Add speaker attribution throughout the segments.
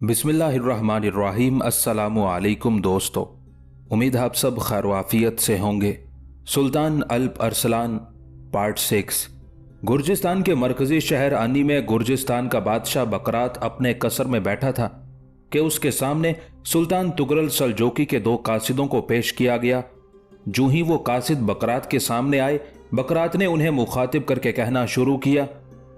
Speaker 1: बिस्मिल्लाहिर्रहमानिर्रहीम। अस्सलामु अलैकुम दोस्तों, उम्मीद है आप सब खैर वाफियत से होंगे। सुल्तान अल्प अरसलान पार्ट 6। गुर्जिस्तान के मरकजी शहर आनी में गुर्जिस्तान का बादशाह बकरात अपने कसर में बैठा था कि उसके सामने सुल्तान तुगरल सलजोकी के 2 कासिदों को पेश किया गया। जो ही वो कासिद बकरात के सामने आए, बकरात ने उन्हें मुखातिब करके कहना शुरू किया,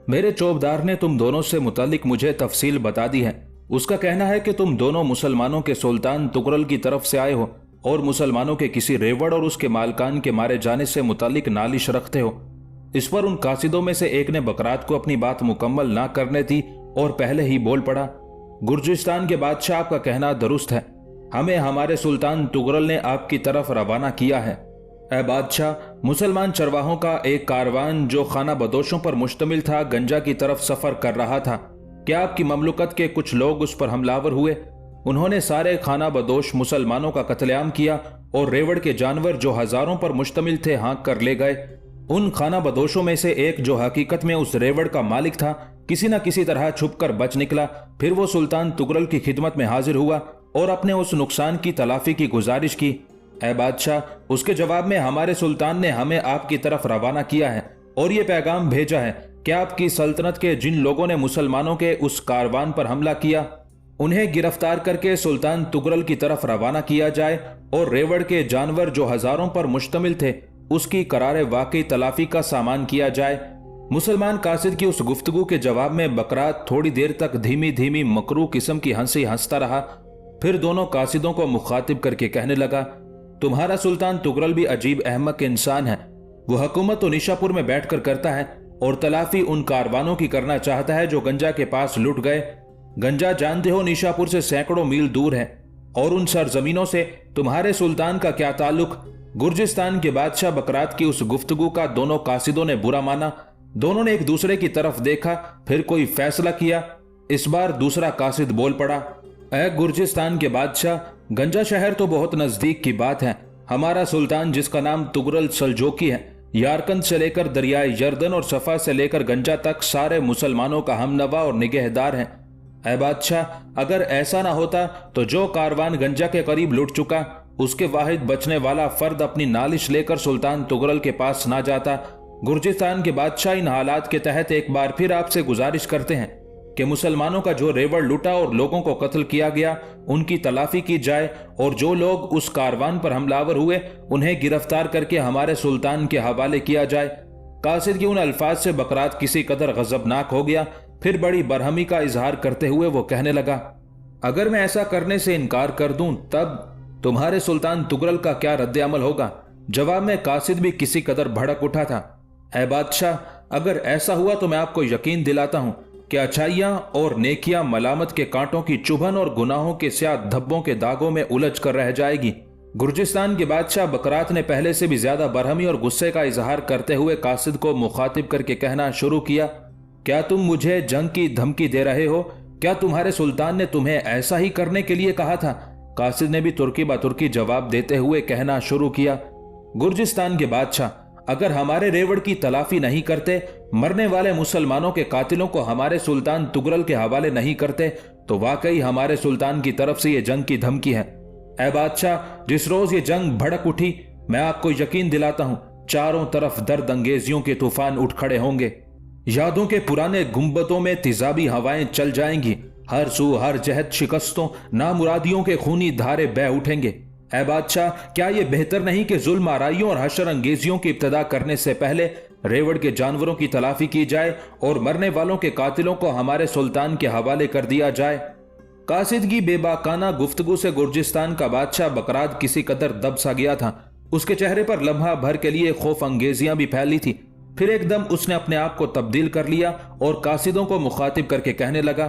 Speaker 1: मेरे चौबदार ने तुम दोनों से मुतालिक मुझे तफसील बता दी है। उसका कहना है कि तुम दोनों मुसलमानों के सुल्तान तुगरल की तरफ से आए हो और मुसलमानों के किसी रेवड़ और उसके मालकान के मारे जाने से मुतालिक नालिश रखते हो। इस पर उन कासिदों में से एक ने बकरात को अपनी बात मुकम्मल ना करने दी और पहले ही बोल पड़ा, गुर्जिस्तान के बादशाह, आपका कहना दुरुस्त है। हमें हमारे सुल्तान तुगरल ने आपकी तरफ रवाना किया है। ए बादशाह, मुसलमान चरवाहों का एक कारवान जो खाना बदोशों पर मुश्तमिल था गंजा की तरफ सफर कर रहा था। क्या आपकी ममलुकत के कुछ लोग उस पर हमलावर हुए? उन्होंने सारे खाना बदोश मुसलमानों का कत्लेआम किया और रेवड़ के जानवर जो हजारों पर मुश्तमिल थे हाँक कर ले गए। उन खाना बदोशों में से एक जो हकीकत में उस रेवड़ का मालिक था, किसी न किसी तरह छुपकर बच निकला। फिर वो सुल्तान तुगरल की खिदमत में हाजिर हुआ और अपने उस नुकसान की तलाफी की गुजारिश की। ए बादशाह, उसके जवाब में हमारे सुल्तान ने हमें आपकी तरफ रवाना किया है और ये पैगाम भेजा है कि आपकी सल्तनत के जिन लोगों ने मुसलमानों के उस कारवान पर हमला किया, उन्हें गिरफ्तार करके सुल्तान तुगरल की तरफ रवाना किया जाए और रेवड़ के जानवर जो हजारों पर मुश्तमिल थे उसकी करारे वाकई तलाफी का सामान किया जाए। मुसलमान कासिद की उस गुफ्तगू के जवाब में बकरात थोड़ी देर तक धीमी धीमी मकरू किस्म की हंसी हंसता रहा। फिर दोनों कासिदों को मुखातिब करके कहने लगा, तुम्हारा सुल्तान तुगरल भी अजीब अहमक इंसान है। वो हुकूमत तो निशापुर में बैठकर करता है और तलाफी उन कारवानों की करना चाहता है जो गंजा के पास लुट गए। गंजा जानते हो निशापुर से सैकड़ों मील दूर है और उन सरजमीनों से तुम्हारे सुल्तान का क्या ताल्लुक? गुर्जिस्तान के बादशाह बकरात की उस गुफ्तगू का दोनों कासिदों ने बुरा माना। दोनों ने एक दूसरे की तरफ देखा, फिर कोई फैसला किया। इस बार दूसरा कासिद बोल पड़ा, ऐ गुर्जिस्तान के बादशाह, गंजा शहर तो बहुत नजदीक की बात है। हमारा सुल्तान जिसका नाम तुगरल सलजोकी है, यारकंद से लेकर दरियाए यर्दन और सफा से लेकर गंजा तक सारे मुसलमानों का हमनवा और निगहदार है। ऐ बादशाह, अगर ऐसा ना होता तो जो कारवान गंजा के करीब लुट चुका, उसके वाहिद बचने वाला फर्द अपनी नालिश लेकर सुल्तान तुगरल के पास ना जाता। गुर्जिस्तान के बादशाह इन हालात के तहत एक बार फिर आपसे गुजारिश करते हैं कि मुसलमानों का जो रेवड़ लूटा और लोगों को कत्ल किया गया उनकी तलाफी की जाए और जो लोग उस कारवान पर हमलावर हुए उन्हें गिरफ्तार करके हमारे सुल्तान के हवाले किया जाए। कासिद की उन अल्फाज से बकरात किसी कदर गजबनाक हो गया। फिर बड़ी बरहमी का इजहार करते हुए वो कहने लगा, अगर मैं ऐसा करने से इनकार कर दूं तब तुम्हारे सुल्तान तुगरल का क्या रद्द अमल होगा? जवाब में कासिद भी किसी कदर भड़क उठा था। ऐ बादशाह, अगर ऐसा हुआ तो मैं आपको यकीन दिलाता हूं कि अच्छाइयां और नेकियां मलामत के कांटों की चुभन और गुनाहों के स्याह धब्बों के दागों में उलझ कर रह जाएगी। गुर्जिस्तान के बादशाह बकरात ने पहले से भी ज्यादा बरहमी और गुस्से का इजहार करते हुए कासिद को मुखातिब करके कहना शुरू किया, क्या तुम मुझे जंग की धमकी दे रहे हो? क्या तुम्हारे सुल्तान ने तुम्हें ऐसा ही करने के लिए कहा था? कासिद ने भी तुर्की बतुर्की जवाब देते हुए कहना शुरू किया, गुर्जिस्तान के बादशाह, अगर हमारे रेवड़ की तलाफी नहीं करते, मरने वाले मुसलमानों के कातिलों को हमारे सुल्तान तुगरल के हवाले नहीं करते, तो वाकई हमारे सुल्तान की तरफ से यह जंग की धमकी है। ऐ बादशाह, जिस रोज ये जंग भड़क उठी, मैं आपको यकीन दिलाता हूं चारों तरफ दर्द अंगेजियों के तूफान उठ खड़े होंगे। यादों के पुराने गुंबदों में तिजाबी हवाएं चल जाएंगी। हर सू हर जहत शिकस्तों नामुरादियों के खूनी धारे बह उठेंगे। ऐ बादशाह, क्या यह बेहतर नहीं कि जुल्म आराइयों और हशर अंगेजियों की इब्तदा करने से पहले रेवड़ के जानवरों की तलाफी की जाए और मरने वालों के कातिलों को हमारे सुल्तान के हवाले कर दिया जाए? कासिद की बेबाकाना गुफ्तगू से गुर्जिस्तान का बादशाह बकरात किसी कदर दब सा गया था। उसके चेहरे पर लम्हा भर के लिए खौफ अंगेजियां भी फैली थी। फिर एकदम उसने अपने आप को तब्दील कर लिया और कासिदों को मुखातिब करके कहने लगा,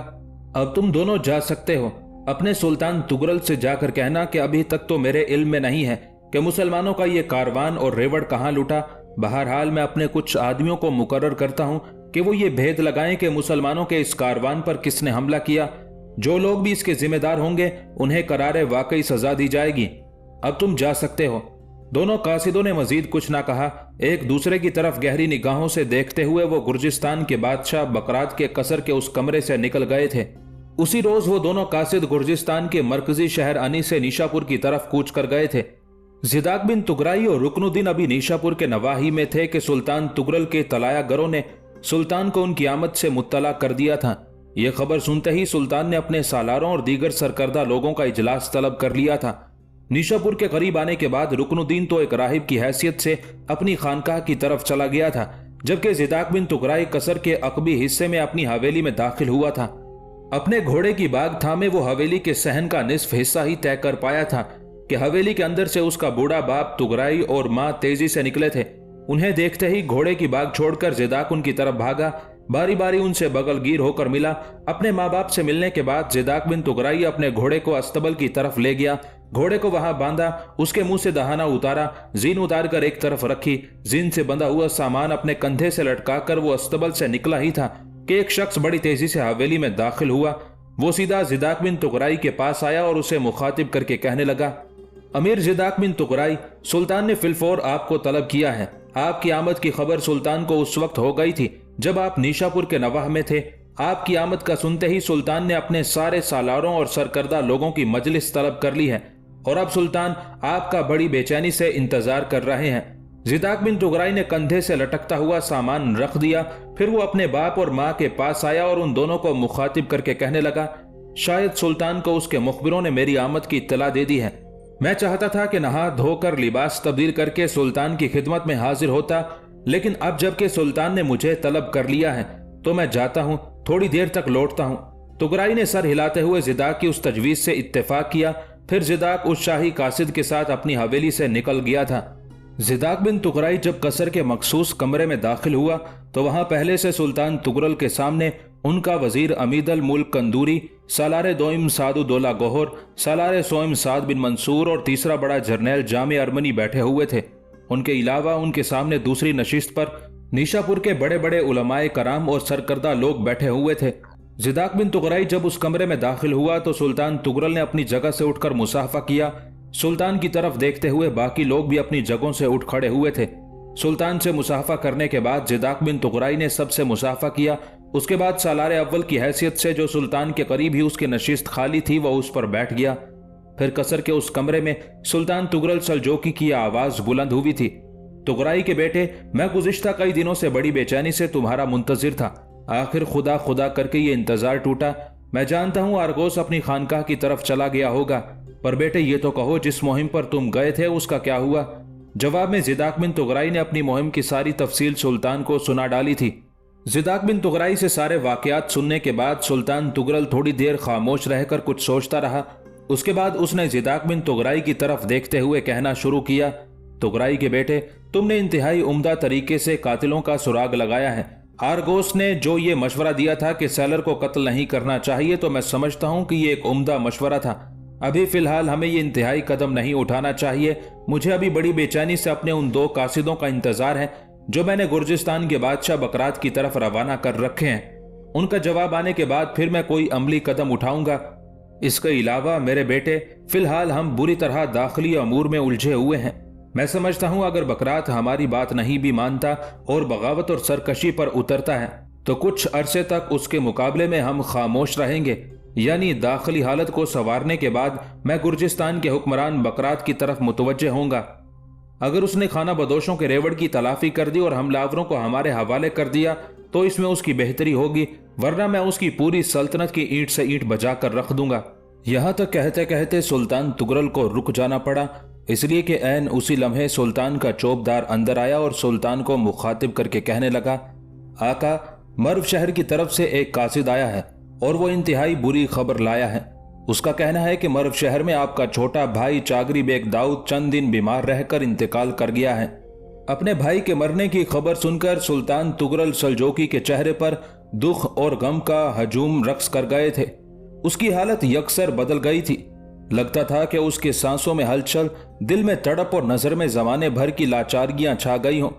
Speaker 1: अब तुम दोनों जा सकते हो। अपने सुल्तान तुगरल से जाकर कहना कि अभी तक तो मेरे इल्म में नहीं है कि मुसलमानों का ये कारवान और रेवड़ कहाँ लूटा। बहरहाल मैं अपने कुछ आदमियों को मुकर्रर करता हूँ कि वो ये भेद लगाएं कि मुसलमानों के इस कारवान पर किसने हमला किया। जो लोग भी इसके जिम्मेदार होंगे उन्हें करारे वाकई सजा दी जाएगी। अब तुम जा सकते हो। दोनों कासिदों ने मजीद कुछ ना कहा। एक दूसरे की तरफ गहरी निगाहों से देखते हुए वो गुर्जिस्तान के बादशाह बकरात के कसर के उस कमरे से निकल गए थे। उसी रोज वो दोनों कासिद गुर्जिस्तान के मरकजी शहर अनी से निशापुर की तरफ कूच कर गए थे। जिदाक बिन तुगराई और रुकनुद्दीन अभी निशापुर के नवाही में थे कि सुल्तान तुगरल के तलायागरों ने सुल्तान को उनकी आमद से मुत्तला कर दिया था। यह खबर सुनते ही सुल्तान ने अपने सालारों और दीगर सरकर्दा लोगों का इजलास तलब कर लिया था। निशापुर के करीब आने के बाद रुकनुद्दीन तो एक राहिब की हैसियत से अपनी खानकाह की तरफ चला गया था, जबकि जिदाक बिन तुगराई कसर के अकबी हिस्से में अपनी हवेली में दाखिल हुआ था। अपने घोड़े की बाग थामे वो हवेली के सहन का निस्फ हिस्सा ही तय कर पाया था कि हवेली के अंदर से उसका बूढ़ा बाप तुगराई और मां तेजी से निकले थे। उन्हें देखते ही घोड़े की बाग छोड़कर जिदाक उनकी तरफ भागा, बारी बारी उनसे बगलगीर होकर मिला। अपने माँ बाप से मिलने के बाद जिदाक बिन तुगराई अपने घोड़े को अस्तबल की तरफ ले गया, घोड़े को वहां बांधा, उसके मुंह से दहाना उतारा, जीन उतार कर एक तरफ रखी। जीन से बंधा हुआ सामान अपने कंधे से लटकाकर वो अस्तबल से निकला ही था कि एक शख्स बड़ी तेजी से हवेली में दाखिल हुआ। वो सीधा जिदाक बिन तुगराई के पास आया और उसे मुखातिब करके कहने लगा, अमीर जिदाक बिन तुगराई, सुल्तान ने फिलफौर आपको तलब किया है। आपकी आमद की खबर सुल्तान को उस वक्त हो गई थी जब आप निशापुर के नवाह में थे। आपकी आमद का सुनते ही सुल्तान ने अपने सारे सालारों और सरकर्दा लोगों की मजलिस तलब कर ली है और अब सुल्तान आपका बड़ी बेचैनी से इंतजार कर रहे हैं। जिदाक बिन तुगराई ने कंधे से लटकता हुआ सामान रख दिया। फिर वो अपने बाप और माँ के पास आया और उन दोनों को मुखातिब करके कहने लगा, शायद सुल्तान को उसके मुखबिरों ने मेरी आमद की इत्तला दे दी है। मैं चाहता था कि नहा धोकर लिबास तब्दील करके सुल्तान की खिदमत में हाजिर होता, लेकिन अब जबकि सुल्तान ने मुझे तलब कर लिया है तो मैं जाता हूँ, थोड़ी देर तक लौटता हूँ। तुगराई ने सर हिलाते हुए जिदाक की उस तजवीज से इत्तेफाक किया। फिर जिदाक उस शाही कासिद के साथ अपनी हवेली से निकल गया था। जिदाक बिन तुगराई जब कसर के मखसूस कमरे में दाखिल हुआ तो वहां पहले से सुल्तान तुगरल के सामने उनका वजीर अमीद अल मुल्क कंदूरी, सालारे दोइम सादुद्दौला गोहर, सालारे सोइम साद बिन मंसूर और तीसरा बड़ा जर्नैल जामे अरमनी बैठे हुए थे। उनके अलावा उनके सामने दूसरी नशिस्त पर निशापुर के बड़े बड़े उलमाए कराम और सरकर्दा लोग बैठे हुए थे। जिदाक बिन तुगराई जब उस कमरे में दाखिल हुआ तो सुल्तान तुगरल ने अपनी जगह से उठकर मुसाफा किया। सुल्तान की तरफ देखते हुए बाकी लोग भी अपनी जगहों से उठ खड़े हुए थे। सुल्तान से मुसाफा करने के बाद जिदाक बिन तुगराई ने सबसे मुसाफा किया। उसके बाद सालारे अव्वल की हैसियत से जो सुल्तान के करीब ही उसकी नशिस्त खाली थी वह उस पर बैठ गया। फिर कसर के उस कमरे में सुल्तान तुगरल सलजोकी की आवाज बुलंद हुई थी, तुगराई के बेटे, मैं गुज़िश्ता कई दिनों से बड़ी बेचैनी से तुम्हारा मुंतजिर था। आखिर खुदा खुदा करके ये इंतजार टूटा। मैं जानता हूँ आरगोस अपनी खानकाह की तरफ चला गया होगा, पर बेटे ये तो कहो जिस मुहिम पर तुम गए थे उसका क्या हुआ? जवाब में जिदाक बिन तुगराई ने अपनी मुहिम की सारी तफसील सुल्तान को सुना डाली थी। जिदाक बिन तुगराई से सारे वाकयात सुनने के बाद सुल्तान तुगरल थोड़ी देर खामोश रहकर कुछ सोचता रहा। उसके बाद उसने जिदाक बिन तुगराई की तरफ देखते हुए कहना शुरू किया, तुगराई के बेटे, तुमने इंतहाई उम्दा तरीके से कातिलों का सुराग लगाया है। आरगोस ने जो ये मशवरा दिया था कि सैलर को कत्ल नहीं करना चाहिए, तो मैं समझता हूँ कि ये एक उम्दा मशवरा था। अभी फिलहाल हमें ये इंतहाई कदम नहीं उठाना चाहिए। मुझे अभी बड़ी बेचैनी से अपने उन 2 कासिदों का इंतजार है जो मैंने गुर्जिस्तान के बादशाह बकरात की तरफ रवाना कर रखे हैं। उनका जवाब आने के बाद फिर मैं कोई अमली कदम उठाऊंगा। इसके अलावा मेरे बेटे, फिलहाल हम बुरी तरह दाखिली अमूर में उलझे हुए हैं। मैं समझता हूं अगर बकरात हमारी बात नहीं भी मानता और बगावत और सरकशी पर उतरता है तो कुछ अरसे तक उसके मुकाबले में हम खामोश रहेंगे। यानी दाखिली हालत को संवारने के बाद मैं गुर्जिस्तान के हुक्मरान बकरात की तरफ मुतवज्जे होऊंगा। अगर उसने खाना बदोशों के रेवड़ की तलाफी कर दी और हमलावरों को हमारे हवाले कर दिया तो इसमें उसकी बेहतरी होगी, वरना मैं उसकी पूरी सल्तनत की ईंट से ईंट बजा कर रख दूंगा। यहां तक कहते कहते सुल्तान तुगरल को रुक जाना पड़ा, इसलिए कि ऐन उसी लम्हे सुल्तान का चौबदार अंदर आया और सुल्तान को मुखातिब करके कहने लगा, आका, मर्व शहर की तरफ से एक कासिद आया है और वो इंतहाई बुरी खबर लाया है। उसका कहना है कि मर्व शहर में आपका छोटा भाई चागरी बेग दाऊद चंद दिन बीमार रहकर इंतकाल कर गया है। अपने भाई के मरने की खबर सुनकर सुल्तान तुगरल सलजोकी के चेहरे पर दुख और गम का हजूम रक्स कर गए थे। उसकी हालत यकसर बदल गई थी। लगता था कि उसके सांसों में हलचल, दिल में तड़प और नजर में जमाने भर की लाचारगियां छा गई हों।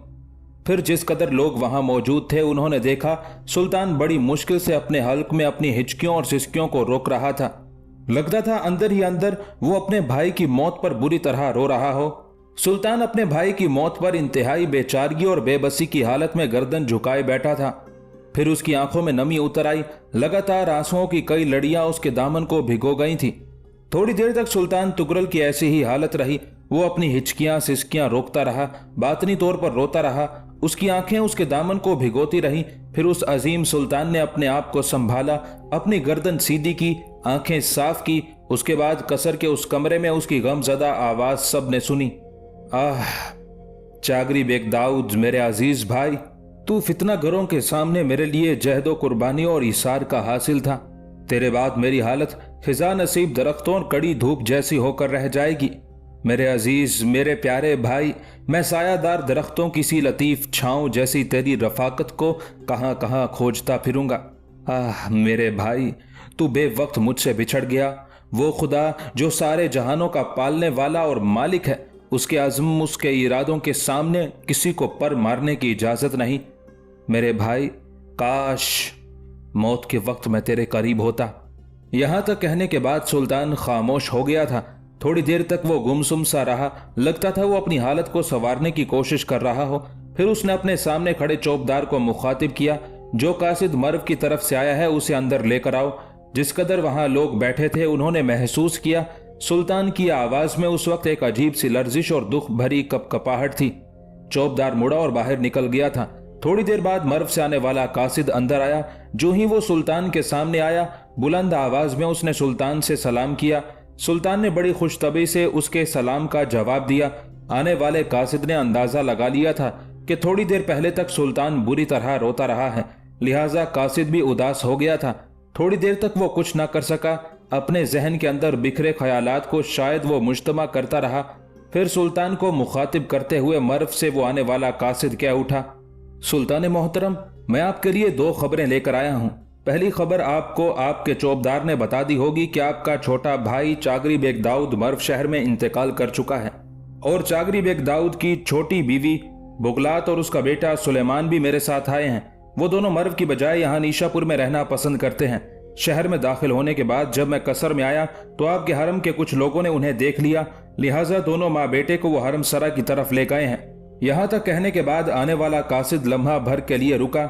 Speaker 1: फिर जिस कदर लोग वहां मौजूद थे उन्होंने देखा सुल्तान बड़ी मुश्किल से अपने हल्क में अपनी हिचकियों और सिसकियों को रोक रहा था। लगता था अंदर ही अंदर वो अपने भाई की मौत पर बुरी तरह रो रहा हो। सुल्तान अपने भाई की मौत पर इंतहाई बेचारगी और बेबसी की हालत में गर्दन झुकाए बैठा था। फिर उसकी आंखों में नमी उतर आई। लगातार आंसुओं की कई लड़ियां उसके दामन को भिगो गई थी। थोड़ी देर तक सुल्तान तुगरल की ऐसी ही हालत रही। वो अपनी हिचकियां सिसकियां रोकता रहा, बातनी तौर पर रोता रहा। उसकी आंखें उसके दामन को भिगोती रहीं। फिर उस अजीम सुल्तान ने अपने आप को संभाला, अपनी गर्दन सीधी की, आंखें साफ की। उसके बाद कसर के उस कमरे में उसकी गमजदा आवाज सब ने सुनी। आह चागरी बेग दाऊद, मेरे अजीज भाई, तू फितना घरों के सामने मेरे लिए जहदो कुर्बानी और इसार का हासिल था। तेरे बाद मेरी हालत खिजा नसीब दरख्तों और कड़ी धूप जैसी होकर रह जाएगी। मेरे अजीज, मेरे प्यारे भाई, मैं सायादार दरख्तों की सी लतीफ छांव जैसी तेरी रफाकत को कहां कहां खोजता फिरूंगा। आह मेरे भाई, तू बेवक्त मुझसे बिछड़ गया। वो खुदा जो सारे जहानों का पालने वाला और मालिक है, उसके अज़्म, उसके इरादों के सामने किसी को पर मारने की इजाजत नहीं। मेरे भाई, काश मौत के वक्त मैं तेरे करीब होता। यहां तक कहने के बाद सुल्तान खामोश हो गया था। थोड़ी देर तक वो गुमसुम सा रहा। लगता था वो अपनी हालत को संवारने की कोशिश कर रहा हो। फिर उसने अपने सामने खड़े चौबदार को मुखातिब किया। जो कासिद मर्व की तरफ से आया है उसे अंदर लेकर आओ। जिस कदर वहां लोग बैठे थे उन्होंने महसूस किया सुल्तान की आवाज में उस वक्त एक अजीब सी लर्जिश और दुख भरी कपकपाहट थी। चौबदार मुड़ा और बाहर निकल गया था। थोड़ी देर बाद मर्व से आने वाला कासिद अंदर आया। जो ही वो सुल्तान के सामने आया, बुलंद आवाज में उसने सुल्तान से सलाम किया। सुल्तान ने बड़ी खुशतबी से उसके सलाम का जवाब दिया। आने वाले कासिद ने अंदाजा लगा लिया था कि थोड़ी देर पहले तक सुल्तान बुरी तरह रोता रहा है, लिहाजा कासिद भी उदास हो गया था। थोड़ी देर तक वो कुछ ना कर सका। अपने जहन के अंदर बिखरे ख्यालात को शायद वो मुज्तमा करता रहा। फिर सुल्तान को मुखातिब करते हुए मर्व से वो आने वाला कासिद कह उठा, सुल्तान मोहतरम, मैं आपके लिए 2 खबरें लेकर आया हूं। पहली खबर आपको आपके चौबदार ने बता दी होगी कि आपका छोटा भाई चागरी बेग दाऊद मर्व शहर में इंतकाल कर चुका है और चागरी बेग दाऊद की छोटी बीवी बुगलात और उसका बेटा सुलेमान भी मेरे साथ आए हैं। वो दोनों मर्व की बजाय यहाँ नीशापुर में रहना पसंद करते हैं। शहर में दाखिल होने के बाद जब मैं कसर में आया तो आपके हरम के कुछ लोगों ने उन्हें देख लिया, लिहाजा दोनों माँ बेटे को वो हरम सरा की तरफ ले गए हैं। यहां तक कहने के बाद आने वाला कासिद लम्हा भर के लिए रुका,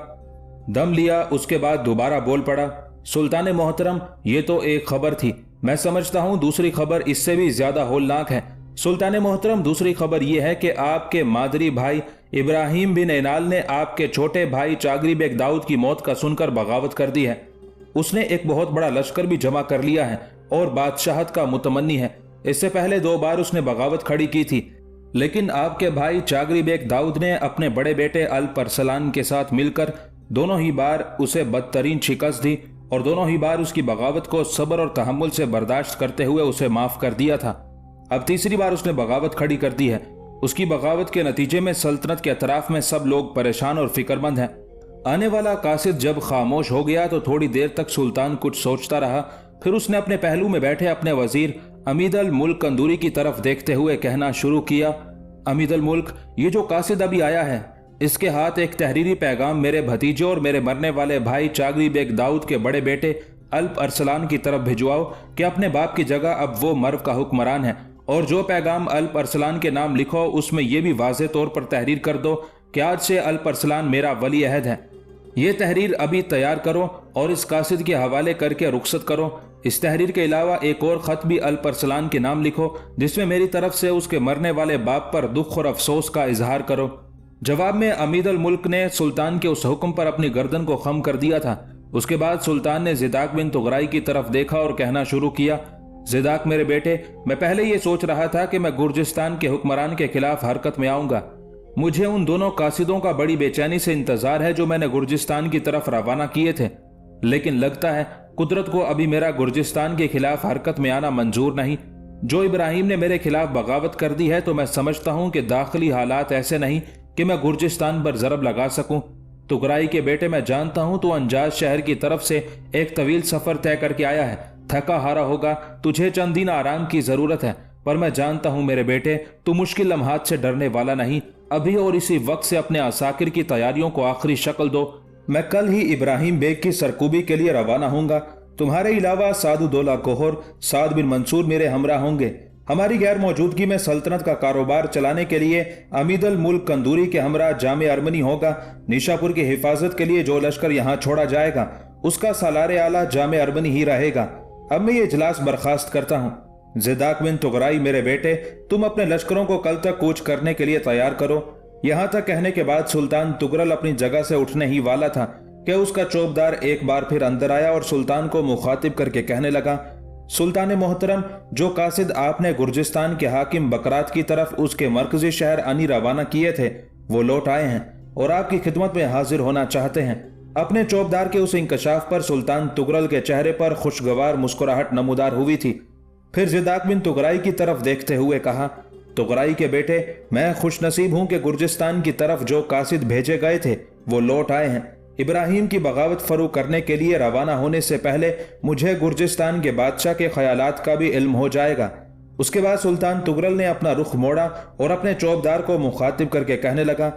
Speaker 1: दम लिया, उसके बाद दोबारा बोल पड़ा, सुल्तान मोहतरम, ये तो एक खबर थी। मैं समझता हूं दूसरी खबर इससे भी ज्यादा होलनाक है। सुल्तान मोहतरम, दूसरी खबर यह है कि आपके मादरी भाई इब्राहिम बिन एनाल ने आपके छोटे भाई चागरी बेग दाऊद की मौत का सुनकर बगावत कर दी है। उसने एक बहुत बड़ा लश्कर भी जमा कर लिया है और बादशाहत का मुतमन्नी है। इससे पहले 2 बार उसने बगावत खड़ी की थी, लेकिन आपके भाई चागरी बेग दाऊद ने अपने बड़े बेटे अल्प अरसलान के साथ मिलकर दोनों ही बार उसे बदतरीन शिकस्त दी और दोनों ही बार उसकी बगावत को सब्र और तहम्मुल से बर्दाश्त करते हुए उसे माफ कर दिया था। अब तीसरी बार उसने बगावत खड़ी कर दी है। उसकी बगावत के नतीजे में सल्तनत के अतराफ में सब लोग परेशान और फिक्रमंद हैं। आने वाला कासिद जब खामोश हो गया तो थोड़ी देर तक सुल्तान कुछ सोचता रहा। फिर उसने अपने पहलू में बैठे अपने वजीर अमीद अल मुल्क कंदूरी की तरफ देखते हुए कहना शुरू किया, अमीद अल मुल्क, ये जो कासिद अभी आया है इसके हाथ एक तहरीरी पैगाम मेरे भतीजे और मेरे मरने वाले भाई चागरी बेग दाऊद के बड़े बेटे अल्प अरसलान की तरफ भिजवाओ कि अपने बाप की जगह अब वो मर्व का हुक्मरान है, और जो पैगाम अल्प अरसलान के नाम लिखो उसमें यह भी वाज़ेह तौर पर तहरीर कर दो कि आज से अल्प अरसलान मेरा वली अहद है। ये तहरीर अभी तैयार करो और इस कासिद के हवाले करके रुखसत करो। इस तहरीर के अलावा एक और ख़त भी अल्प अरसलान के नाम लिखो जिसमें मेरी तरफ से उसके मरने वाले बाप पर दुख और अफसोस का इजहार करो। जवाब में अमीद अल मुल्क ने सुल्तान के उस हुक्म पर अपनी गर्दन को खम कर दिया था। उसके बाद सुल्तान ने ज़िदाक बिन तुगराई की तरफ देखा और कहना शुरू किया, ज़िदाक मेरे बेटे, मैं पहले ये सोच रहा था कि मैं गुर्जिस्तान के हुक्मरान के खिलाफ हरकत में आऊंगा। मुझे उन दोनों कासिदों का बड़ी बेचैनी से इंतजार है जो मैंने गुर्जिस्तान की तरफ रवाना किए थे, लेकिन लगता है कुदरत को अभी मेरा गुर्जिस्तान के खिलाफ हरकत में आना मंजूर नहीं। जो इब्राहिम ने मेरे खिलाफ बगावत कर दी है तो मैं समझता हूं कि दाखिली हालात ऐसे नहीं कि मैं गुर्जिस्तान पर जरब लगा सकूं। तुगराई के बेटे, मैं जानता हूं तू अंजाज शहर की तरफ से एक तवील सफर तय करके आया है, थका हारा होगा, तुझे चंद दिन आराम की जरूरत है, पर मैं जानता हूं मेरे बेटे तू मुश्किल लम्हात से डरने वाला नहीं। अभी और इसी वक्त से अपने असाकिर की तैयारियों को आखिरी शक्ल दो। मैं कल ही इब्राहिम बेग की सरकूबी के लिए रवाना होऊंगा। तुम्हारे अलावा सादुद्दौला कोहर, साद बिन मंसूर मेरे हमरा होंगे। हमारी गैर मौजूदगी में सल्तनत का कारोबार चलाने के लिए अमीद अल मुल्क कंदूरी के हमरा जामे अरमनी होगा। निशापुर की हिफाजत के लिए जो लश्कर यहाँ छोड़ा जाएगा उसका सालारे आला जामे अरमनी ही रहेगा। अब मैं ये इजलास बर्खास्त करता हूँ। ज़िदाक बिन तुगराई, मेरे बेटे, तुम अपने लश्करों को कल तक कूच करने के लिए तैयार करो। यहाँ तक कहने के बाद सुल्तान तुगरल अपनी जगह से उठने ही वाला था कि उसका चौबदार एक बार फिर अंदर आया और सुल्तान को मुखातिब करके कहने लगा, सुल्तान मोहतरम, जो कासिद आपने गुर्जिस्तान के हाकिम बकरात की तरफ उसके मरकजी शहर अनी रवाना किए थे वो लौट आए हैं और आपकी खिदमत में हाजिर होना चाहते हैं। अपने चौबदार के उस इंकशाफ पर सुल्तान तुगरल के चेहरे पर खुशगवार मुस्कुराहट नमूदार हुई थी। फिर ज़िदाक बिन तुगराई की तरफ देखते हुए कहा, तुगराई के बेटे, मैं खुश नसीब हूं कि गुर्जिस्तान की तरफ जो कासिद भेजे गए थे वो लौट आए हैं। इब्राहिम की बगावत फरू करने के लिए रवाना होने से पहले मुझे गुर्जिस्तान के बादशाह के ख्यालात का भी इल्म हो जाएगा। उसके बाद सुल्तान तुगरल ने अपना रुख मोड़ा और अपने चौबदार को मुखातिब करके कहने लगा,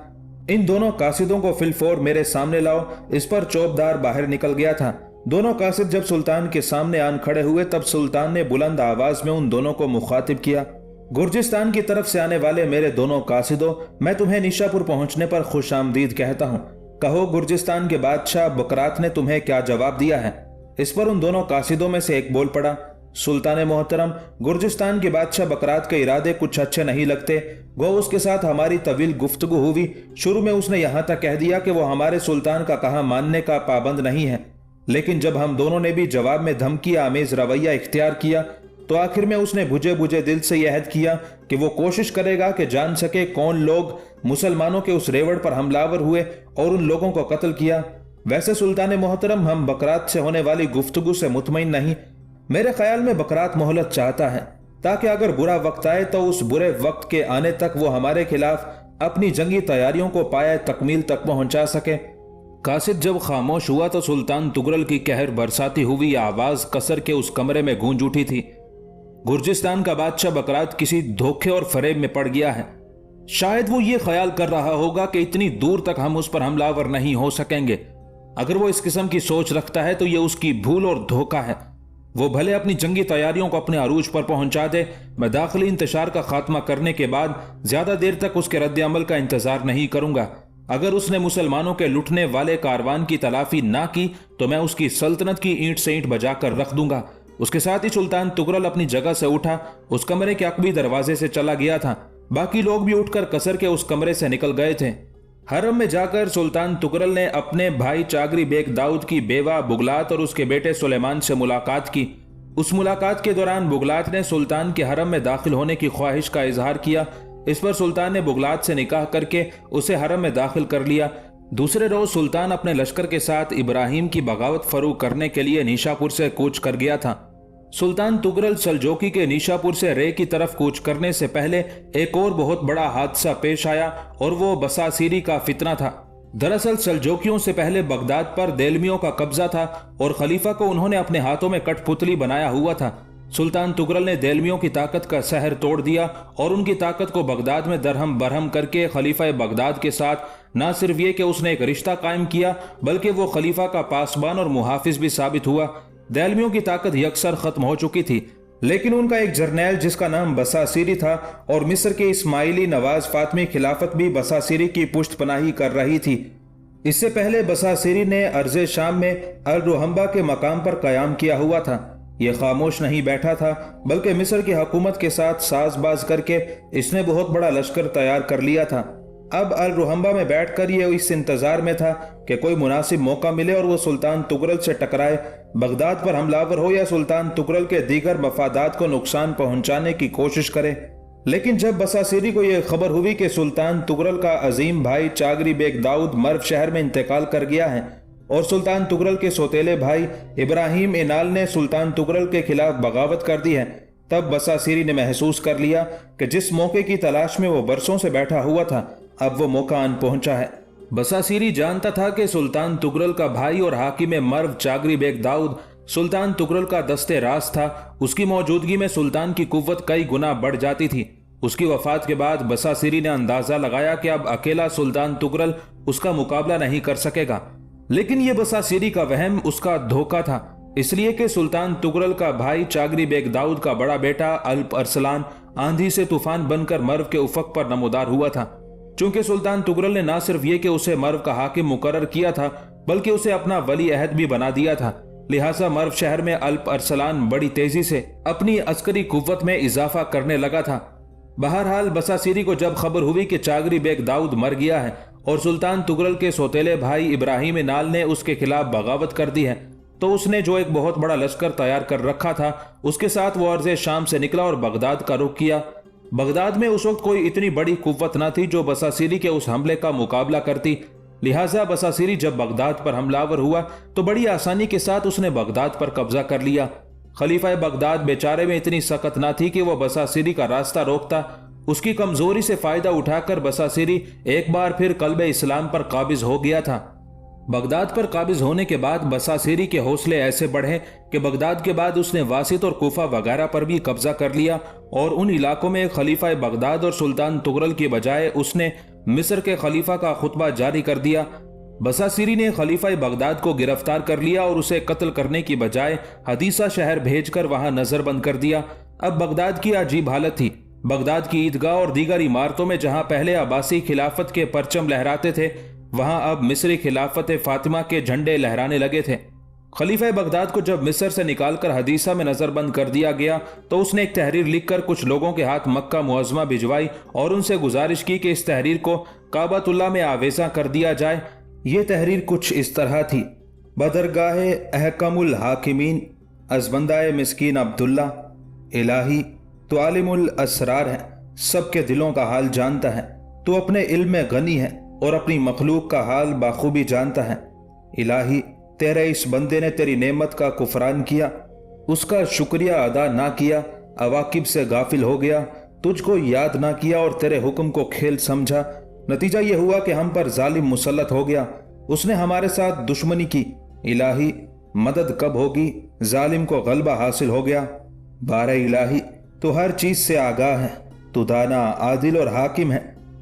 Speaker 1: इन दोनों कासिदों को फिलफौर मेरे सामने लाओ। इस पर चौबदार बाहर निकल गया था। दोनों कासिद जब सुल्तान के सामने आन खड़े हुए तब सुल्तान ने बुलंद आवाज में उन दोनों को मुखातिब किया, गुर्जिस्तान की तरफ से आने वाले मेरे दोनों कासिदों, मैं तुम्हें निशापुर पहुंचने पर खुश आमदीद कहता हूं। कहो, गुर्जिस्तान के बादशाह बकरात ने तुम्हें क्या जवाब दिया है? इस पर उन दोनों कासिदों में से एक बोल पड़ा, सुल्तान मोहतरम, गुर्जिस्तान के बादशाह बकरात के इरादे कुछ अच्छे नहीं लगते। गो उसके साथ हमारी तवील गुफ्तगू हुई। शुरू में उसने यहां तक कह दिया कि वो हमारे सुल्तान का कहा मानने का पाबंद नहीं है, लेकिन जब हम दोनों ने भी जवाब में धमकी आमेज रवैया इख्तियार किया तो आखिर में उसने बुझे बुझे दिल से यह अहद किया कि वो कोशिश करेगा कि जान सके कौन लोग मुसलमानों के उस रेवड़ पर हमलावर हुए और उन लोगों को कत्ल किया। वैसे सुल्तान मोहतरम, हम बकरात से होने वाली गुफ्तगू से मुतमईन नहीं। मेरे ख्याल में बकरात मोहलत चाहता है ताकि अगर बुरा वक्त आए तो उस बुरे वक्त के आने तक वो हमारे खिलाफ अपनी जंगी तैयारियों को पाए तकमील तक पहुंचा सके। कासिद जब खामोश हुआ तो सुल्तान तुगरल की कहर बरसाती हुई आवाज कसर के उस कमरे में गूंज उठी थी। गुर्जिस्तान का बादशाह बकरात किसी धोखे और फरेब में पड़ गया है। शायद वो ये ख्याल कर रहा होगा कि इतनी दूर तक हम उस पर हमलावर नहीं हो सकेंगे। अगर वो इस किस्म की सोच रखता है तो ये उसकी भूल और धोखा है। वो भले अपनी जंगी तैयारियों को अपने अरूज पर पहुंचा दे, मैं दाखिली इंतशार का खात्मा करने के बाद ज्यादा देर तक उसके रद्द अमल का इंतजार नहीं करूंगा। अगर उसने मुसलमानों के लुटने वाले कारवान की तलाफी ना की तो मैं उसकी सल्तनत की ईंट से ईंट बजाकर रख दूंगा। उसके साथ ही सुल्तान तुगरल अपनी जगह से उठा, उस कमरे के अकबी दरवाजे से चला गया था। बाकी लोग भी उठकर कसर के उस कमरे से निकल गए थे। हरम में जाकर सुल्तान तुगरल ने अपने भाई चागरी बेग दाऊद की बेवा बुगलात और उसके बेटे सुलेमान से मुलाकात की। उस मुलाकात के दौरान बुगलात ने सुल्तान के हरम में दाखिल होने की ख्वाहिश का इजहार किया। इस पर सुल्तान ने बुगलात से निकाह करके उसे हरम में दाखिल कर लिया। दूसरे रोज सुल्तान अपने लश्कर के साथ इब्राहिम की बगावत फरू करने के लिए निशापुर से कूच कर गया था। सुल्तान तुगरल सलजोकी के निशापुर से रे की तरफ कूच करने से पहले एक और बहुत बड़ा हादसा पेश आया और वो बसासीरी का फितना था। दरअसल सलजोकियों से पहले बगदाद पर देलमियों का कब्जा था और खलीफा को उन्होंने अपने हाथों में कठपुतली बनाया हुआ था। सुल्तान तुगरल ने देलमियों की ताकत का सहर तोड़ दिया और उनकी ताकत को बगदाद में दरहम बरहम करके खलीफा बगदाद के साथ न सिर्फ ये कि उसने एक रिश्ता कायम किया बल्कि वो खलीफा का पासबान और मुहाफिज भी साबित हुआ। देलमियों की ताकत यकसर खत्म हो चुकी थी, लेकिन उनका एक जर्नैल जिसका नाम बसासीरी था और मिस्र के इस्माइली नवाज फातमी खिलाफत भी बसासीरी की पुष्ट पनाही कर रही थी। इससे पहले बसासीरी ने अर्ज़े शाम में अल रुहम्बा के मकाम पर कयाम किया हुआ था। यह खामोश नहीं बैठा था बल्कि मिस्र की हुकूमत के साथ साजबाज करके इसने बहुत बड़ा लश्कर तैयार कर लिया था। अब अल रुहम्बा में बैठकर ये इस इंतजार में था कि कोई मुनासिब मौका मिले और वो सुल्तान तुगरल से टकराए, बगदाद पर हमलावर हो या सुल्तान तुगरल के दीगर मफादात को नुकसान पहुंचाने की कोशिश करे। लेकिन जब बसासीरी को यह खबर हुई कि सुल्तान तुगरल का अजीम भाई चागरी बेग दाऊद मर्व शहर में इंतकाल कर गया है और सुल्तान तुगरल के सौतेले भाई इब्राहिम इनाल ने सुल्तान तुगरल के खिलाफ बगावत कर दी है, तब बसासीरी ने महसूस कर लिया कि जिस मौके की तलाश में वो बरसों से बैठा हुआ था अब वो मौका आन पहुंचा है। बसासीरी जानता था कि सुल्तान तुगरल का भाई और हाकिम मर्व चागरी बेग दाऊद सुल्तान तुगरल का दस्ते रास था। उसकी मौजूदगी में सुल्तान की कुव्वत कई गुना बढ़ जाती थी। उसकी वफात के बाद बसासीरी ने अंदाजा लगाया कि अब अकेला सुल्तान तुगरल उसका मुकाबला नहीं कर सकेगा, लेकिन यह बसासीरी का वहम उसका धोखा था। اس لیے کہ سلطان تغرل کا بھائی چاگری بیگ داؤد کا بڑا بیٹا الپ ارسلان آندھی سے طوفان بن کر مرو کے افق پر نمودار ہوا تھا۔ چونکہ سلطان تغرل نے نہ صرف یہ کہ اسے مرو کا حاکم مقرر کیا تھا بلکہ اسے اپنا ولی عہد بھی بنا دیا تھا، لہٰذا مرو شہر میں الپ ارسلان بڑی تیزی سے اپنی عسکری قوت میں اضافہ کرنے لگا تھا۔ بہرحال بساسیری کو جب خبر ہوئی کہ چاگری بیگ داؤد مر گیا ہے اور سلطان تغرل کے سوتیلے بھائی ابراہیم نال نے اس کے خلاف بغاوت کر دی ہے، تو اس نے جو ایک بہت بڑا لشکر تیار کر رکھا تھا اس کے ساتھ وہ عرض شام سے نکلا اور بغداد کا رخ کیا۔ بغداد میں اس وقت کوئی اتنی بڑی قوت نہ تھی جو بساسیری کے اس حملے کا مقابلہ کرتی، لہٰذا بساسیری جب بغداد پر حملہ آور ہوا تو بڑی آسانی کے ساتھ اس نے بغداد پر قبضہ کر لیا۔ خلیفہ بغداد بیچارے میں اتنی سخت نہ تھی کہ وہ بساسیری کا راستہ روکتا۔ اس کی کمزوری سے فائدہ اٹھا کر بساسیری ایک بار پھر قلب اسلام پر قابض ہو گیا تھا۔ بغداد پر قابض ہونے کے بعد بساسیری کے حوصلے ایسے بڑھے کہ بغداد کے بعد اس نے واسط اور کوفہ وغیرہ پر بھی قبضہ کر لیا، اور ان علاقوں میں خلیفہ بغداد اور سلطان تغرل کی بجائے اس نے مصر کے خلیفہ کا خطبہ جاری کر دیا۔ بساسیری نے خلیفہ بغداد کو گرفتار کر لیا اور اسے قتل کرنے کی بجائے حدیثہ شہر بھیج کر وہاں نظر بند کر دیا۔ اب بغداد کی عجیب حالت تھی۔ بغداد کی عیدگاہ اور دیگر عمارتوں میں جہاں پہلے عباسی خلافت کے پرچم لہراتے تھے وہاں اب مصری خلافت فاطمہ کے جھنڈے لہرانے لگے تھے۔ خلیفہ بغداد کو جب مصر سے نکال کر حدیثہ میں نظر بند کر دیا گیا تو اس نے ایک تحریر لکھ کر کچھ لوگوں کے ہاتھ مکہ معظمہ بھجوائی اور ان سے گزارش کی کہ اس تحریر کو کعبۃ اللہ میں آویزاں کر دیا جائے۔ یہ تحریر کچھ اس طرح تھی: بدرگاہ احکم الحاکمین، از بندہ مسکین عبداللہ، الہی تو عالم الاسرار ہے، سب کے دلوں کا حال جانتا ہے، تو اپنے علم میں غنی ہے اور اپنی مخلوق کا حال بخوبی جانتا ہے۔ الہی تیرے اس بندے نے تیری نعمت کا کفران کیا، اس کا شکریہ ادا نہ کیا، عواقب سے غافل ہو گیا، تجھ کو یاد نہ کیا اور تیرے حکم کو کھیل سمجھا۔ نتیجہ یہ ہوا کہ ہم پر ظالم مسلط ہو گیا، اس نے ہمارے ساتھ دشمنی کی۔ الہی مدد کب ہوگی؟ ظالم کو غلبہ حاصل ہو گیا۔ بارہ الہی تو ہر چیز سے آگاہ ہے، تو دانا، عادل اور حاکم ہے،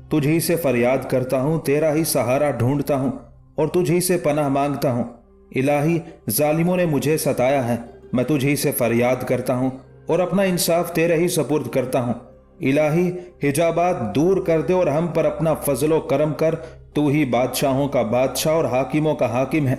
Speaker 1: تجھ ہی سے فریاد کرتا ہوں، تیرا ہی سہارا ڈھونڈتا ہوں اور تجھ ہی سے پناہ مانگتا ہوں۔ الہی ظالموں نے مجھے ستایا ہے، میں تجھ ہی سے فریاد کرتا ہوں اور اپنا انصاف تیرے ہی سپرد کرتا ہوں۔ الہی حجابات دور کر دے اور ہم پر اپنا فضل و کرم کر، تو ہی بادشاہوں کا بادشاہ اور حاکموں کا حاکم ہے۔